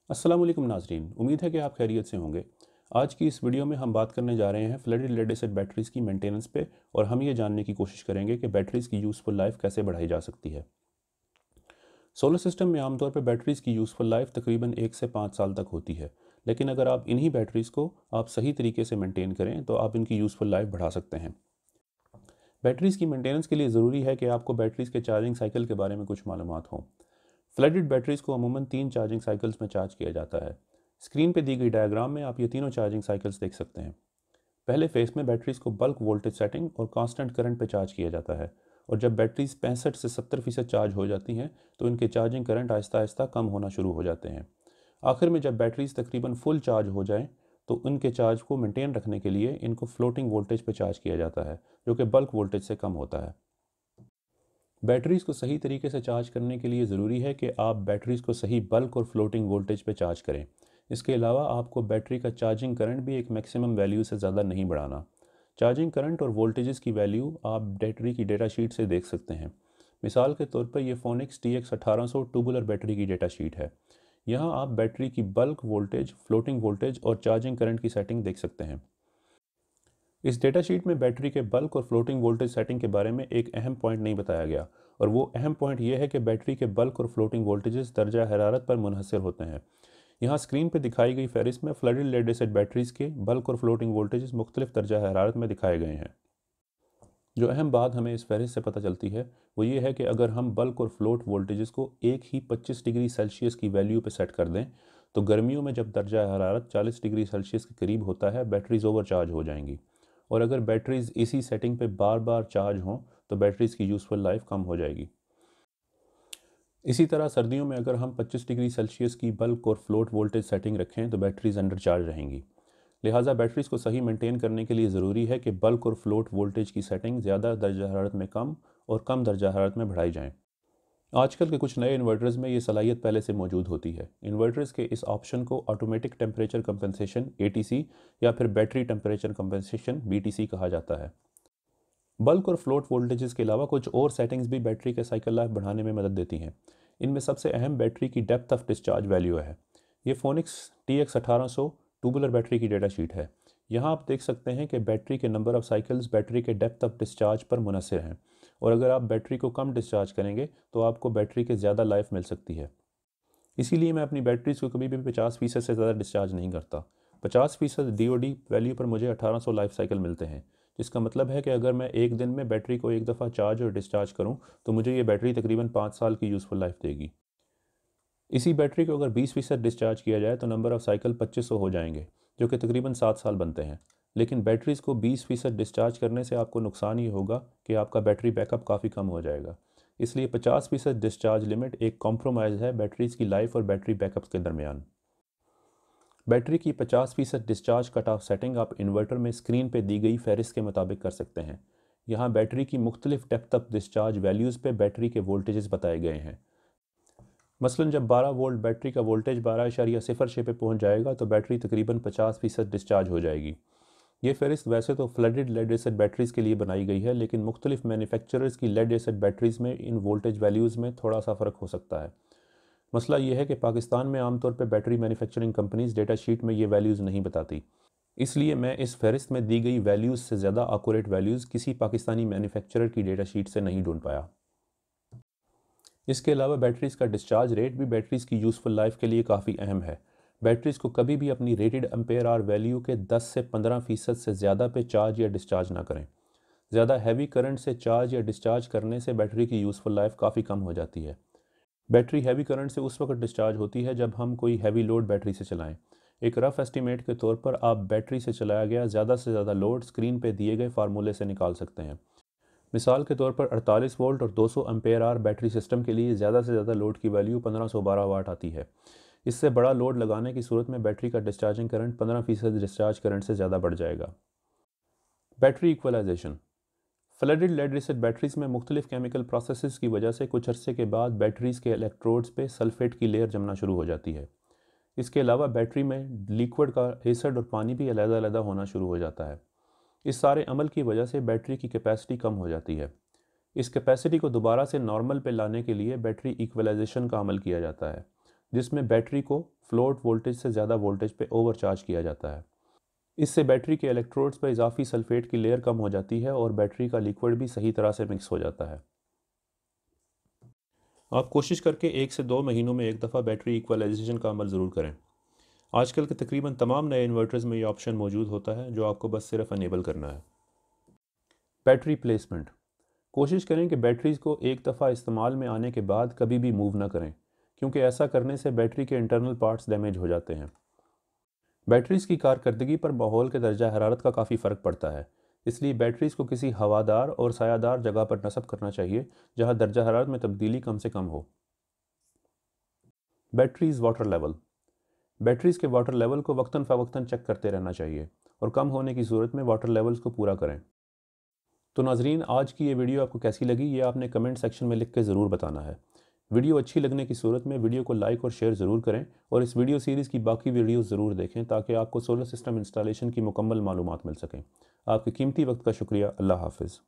अस्सलाम वालेकुम नाज़रीन, उम्मीद है कि आप खैरियत से होंगे। आज की इस वीडियो में हम बात करने जा रहे हैं फ्लडेड लेड एसिड बैटरीज़ की मेंटेनेंस पे और हम ये जानने की कोशिश करेंगे कि बैटरीज़ की यूज़फुल लाइफ कैसे बढ़ाई जा सकती है। सोलर सिस्टम में आमतौर पर बैटरीज़ की यूज़फुल लाइफ तकरीबन 1 से 5 साल तक होती है, लेकिन अगर आप इन्हीं बैटरीज़ को आप सही तरीके से मेंटेन करें तो आप इनकी यूज़फुल लाइफ बढ़ा सकते हैं। बैटरीज़ की मेंटेनेंस के लिए ज़रूरी है कि आपको बैटरीज़ के चार्जिंग साइकिल के बारे में कुछ मालूमात हों। फ्लडेड बैटरीज़ को अमूमन 3 चार्जिंग साइकिल्स में चार्ज किया जाता है। स्क्रीन पे दी गई डायग्राम में आप ये तीनों चार्जिंग साइकिल्स देख सकते हैं। पहले फेस में बैटरीज़ को बल्क वोल्टेज सेटिंग और कांस्टेंट करंट पे चार्ज किया जाता है, और जब बैटरीज 65 से 70% चार्ज हो जाती हैं तो इनके चार्जिंग करंट आहिस्ता आहिस्ता कम होना शुरू हो जाते हैं। आखिर में जब बैटरीज तकरीबन फुल चार्ज हो जाएं तो उनके चार्ज को मेंटेन रखने के लिए इनको फ्लोटिंग वोल्टेज पे चार्ज किया जाता है, जो कि बल्क वोल्टेज से कम होता है। बैटरीज़ को सही तरीके से चार्ज करने के लिए ज़रूरी है कि आप बैटरीज़ को सही बल्क और फ्लोटिंग वोल्टेज पे चार्ज करें। इसके अलावा आपको बैटरी का चार्जिंग करंट भी एक मैक्सिमम वैल्यू से ज़्यादा नहीं बढ़ाना। चार्जिंग करंट और वोल्टेजेस की वैल्यू आप बैटरी की डेटा शीट से देख सकते हैं। मिसाल के तौर पर यह फोनिक्स TX1800 ट्यूबुलर बैटरी की डेटा शीट है। यहाँ आप बैटरी की बल्क वोल्टेज, फ्लोटिंग वोल्टेज और चार्जिंग करंट की सेटिंग देख सकते हैं। इस डेटा शीट में बैटरी के बल्क और फ्लोटिंग वोल्टेज सेटिंग के बारे में एक अहम पॉइंट नहीं बताया गया, और वो अहम पॉइंट ये है कि बैटरी के बल्क और फ्लोटिंग वोल्टेजेस दर्जा हरारत पर मुनहसर होते हैं। यहाँ स्क्रीन पर दिखाई गई फहरिस्त में फ्लडेड लेड एसिड बैटरीज़ के बल्क और फ्लोटिंग वोल्टेजेस मुख्तलिफ दर्जा हरारत में दिखाए गए हैं। जो अहम बात हमें इस फहरिस्त से पता चलती है वो ये है कि अगर हम बल्क और फ्लोट वोल्टेजेस को एक ही 25 डिग्री सेल्सियस की वैल्यू पर सेट कर दें तो गर्मियों में जब दर्जा हरारत 40 डिग्री सेल्सियस के करीब होता है बैटरीज ओवर चार्ज हो जाएंगी, और अगर बैटरीज इसी सेटिंग पे बार बार चार्ज हों तो बैटरीज की यूज़फुल लाइफ कम हो जाएगी। इसी तरह सर्दियों में अगर हम 25 डिग्री सेल्सियस की बल्क और फ्लोट वोल्टेज सेटिंग रखें तो बैटरीज अंडर चार्ज रहेंगी। लिहाजा बैटरीज को सही मेंटेन करने के लिए ज़रूरी है कि बल्क और फ्लोट वोल्टेज की सेटिंग ज़्यादा दर्जा हरारत में कम और कम दर्जा हरारत में बढ़ाई जाएँ। आजकल के कुछ नए इन्वर्टर्स में ये सलाहियत पहले से मौजूद होती है। इन्वर्टर्स के इस ऑप्शन को ऑटोमेटिक टेम्परेचर कंपनसेशन ATC या फिर बैटरी टेम्परेचर कंपनसेशन BTC कहा जाता है। बल्क और फ्लोट वोल्टेजेस के अलावा कुछ और सेटिंग्स भी बैटरी के साइकिल लाइफ बढ़ाने में मदद देती हैं। इनमें सबसे अहम बैटरी की डेप्थ ऑफ डिस्चार्ज वैल्यू है। ये फोनिक्स TX1800 ट्यूबुलर बैटरी की डेटा शीट है। यहाँ आप देख सकते हैं कि बैटरी के नंबर ऑफ साइकिल्स बैटरी के डेप्थ ऑफ डिस्चार्ज पर मुनहसर हैं, और अगर आप बैटरी को कम डिस्चार्ज करेंगे तो आपको बैटरी के ज़्यादा लाइफ मिल सकती है। इसीलिए मैं अपनी बैटरीज को कभी भी 50% से ज़्यादा डिस्चार्ज नहीं करता। 50% DOD वैल्यू पर मुझे 1800 लाइफ साइकिल मिलते हैं, जिसका मतलब है कि अगर मैं एक दिन में बैटरी को एक दफ़ा चार्ज और डिस्चार्ज करूं तो मुझे ये बैटरी तकरीबन 5 साल की यूज़फुल लाइफ देगी। इसी बैटरी को अगर 20% डिस्चार्ज किया जाए तो नंबर ऑफ़ साइकिल 2500 हो जाएंगे, जो कि तकरीबन 7 साल बनते हैं। लेकिन बैटरीज़ को 20% डिस्चार्ज करने से आपको नुकसान ये होगा कि आपका बैटरी बैकअप काफ़ी कम हो जाएगा। इसलिए 50% डिस्चार्ज लिमिट एक कॉम्प्रोमाइज़ है बैटरीज़ की लाइफ और बैटरी बैकअप के दरमियान। बैटरी की 50% डिस्चार्ज कट ऑफ सेटिंग आप इन्वर्टर में स्क्रीन पे दी गई फहरिस्त के मुताबिक कर सकते हैं। यहाँ बैटरी की मुख्तलिफ डेप्थ ऑफ डिस्चार्ज वैल्यूज़ पे बैटरी के वोल्टेजेस बताए गए हैं। मसलन जब 12 वोल्ट बैटरी का वोल्टेज 12.06 पे पहुंच जाएगा तो बैटरी तकरीबन 50% डिस्चार्ज हो जाएगी। ये फहरिस्त वैसे तो फ्लडेड लेड एसिड बैटरीज़ के लिए बनाई गई है, लेकिन मुख्तलिफ मैन्युफैक्चरर्स की लेड एसिड बैटरीज़ में इन वोल्टेज वैल्यूज़ में थोड़ा सा फ़र्क हो सकता है। मसला यह है कि पाकिस्तान में आमतौर पर battery manufacturing companies data sheet में ये वैल्यूज़ नहीं बताती, इसलिए मैं इस फहरिस्त में दी गई वैल्यूज़ से ज़्यादा एक्यूरेट वैल्यूज़ किसी पाकिस्तानी मैन्युफैक्चरर की डेटा शीट से नहीं ढूंढ पाया। इसके अलावा बैटरीज़ का डिस्चार्ज रेट भी बैटरीज़ की यूज़फुल लाइफ के लिए काफ़ी अहम है। बैटरीज़ को कभी भी अपनी रेटेड एम्पेयर आवर वैल्यू के 10 से 15% से ज़्यादा पे चार्ज या डिस्चार्ज ना करें। ज़्यादा हैवी करंट से चार्ज या डिस्चार्ज करने से बैटरी की यूज़फुल लाइफ काफ़ी कम हो जाती है। बैटरी हैवी करंट से उस वक्त डिस्चार्ज होती है जब हम कोई हैवी लोड बैटरी से चलाएं। एक रफ एस्टीमेट के तौर पर आप बैटरी से चलाया गया ज़्यादा से ज़्यादा लोड स्क्रीन पे दिए गए फार्मूले से निकाल सकते हैं। मिसाल के तौर पर 48 वोल्ट और 200 एम्पेयर आवर बैटरी सिस्टम के लिए ज़्यादा से ज़्यादा लोड की वैल्यू 1512 वाट आती है। इससे बड़ा लोड लगाने की सूरत में बैटरी का डिस्चार्जिंग करंट 15% डिस्चार्ज करंट से ज़्यादा बढ़ जाएगा। Battery equalisation. Flooded lead acid batteries में मुख्तलिफ केमिकल प्रोसेसेस की वजह से कुछ अरसे के बाद बैटरीज के इलेक्ट्रोड्स पे सल्फेट की लेयर जमना शुरू हो जाती है। इसके अलावा बैटरी में लिक्विड का एसिड और पानी भी अलग-अलग होना शुरू हो जाता है। इस सारे अमल की वजह से बैटरी की कैपेसिटी कम हो जाती है। इस कैपेसिटी को दोबारा से नॉर्मल पे लाने के लिए बैटरी इक्वलाइजेशन का अमल किया जाता है। जिसमें बैटरी को फ्लोट वोल्टेज से ज़्यादा वोल्टेज पे ओवरचार्ज किया जाता है। इससे बैटरी के इलेक्ट्रोड्स पर इजाफी सल्फेट की लेयर कम हो जाती है और बैटरी का लिक्विड भी सही तरह से मिक्स हो जाता है। आप कोशिश करके 1 से 2 महीनों में एक दफ़ा बैटरी इक्वलाइजेशन का अमल ज़रूर करें। आजकल के तकरीबन तमाम नए इन्वर्टर्स में ये ऑप्शन मौजूद होता है, जो आपको बस सिर्फ अनेबल करना है। Battery placement. कोशिश करें कि बैटरीज़ को एक दफ़ा इस्तेमाल में आने के बाद कभी भी मूव ना करें, क्योंकि ऐसा करने से बैटरी के इंटरनल पार्ट्स डैमेज हो जाते हैं। बैटरीज़ की कारकर्दगी पर माहौल के दर्जा हरारत का काफ़ी फ़र्क पड़ता है, इसलिए बैटरीज़ को किसी हवादार और सायादार जगह पर नस्ब करना चाहिए, जहां दर्जा हरारत में तब्दीली कम से कम हो। Batteries water level. बैटरीज़ के वाटर लेवल को वक्तन फ़वक्तन चेक करते रहना चाहिए और कम होने की सूरत में वाटर लेवल्स को पूरा करें। तो नाजरीन, आज की ये वीडियो आपको कैसी लगी, ये आपने कमेंट सेक्शन में लिख के ज़रूर बताना है। वीडियो अच्छी लगने की सूरत में वीडियो को लाइक और शेयर ज़रूर करें और इस वीडियो सीरीज़ की बाकी वीडियोज़ ज़रूर देखें, ताकि आपको सोलर सिस्टम इंस्टॉलेशन की मुकम्मल मालूमात मिल सकें। आपके कीमती वक्त का शुक्रिया। अल्लाह हाफ़िज़।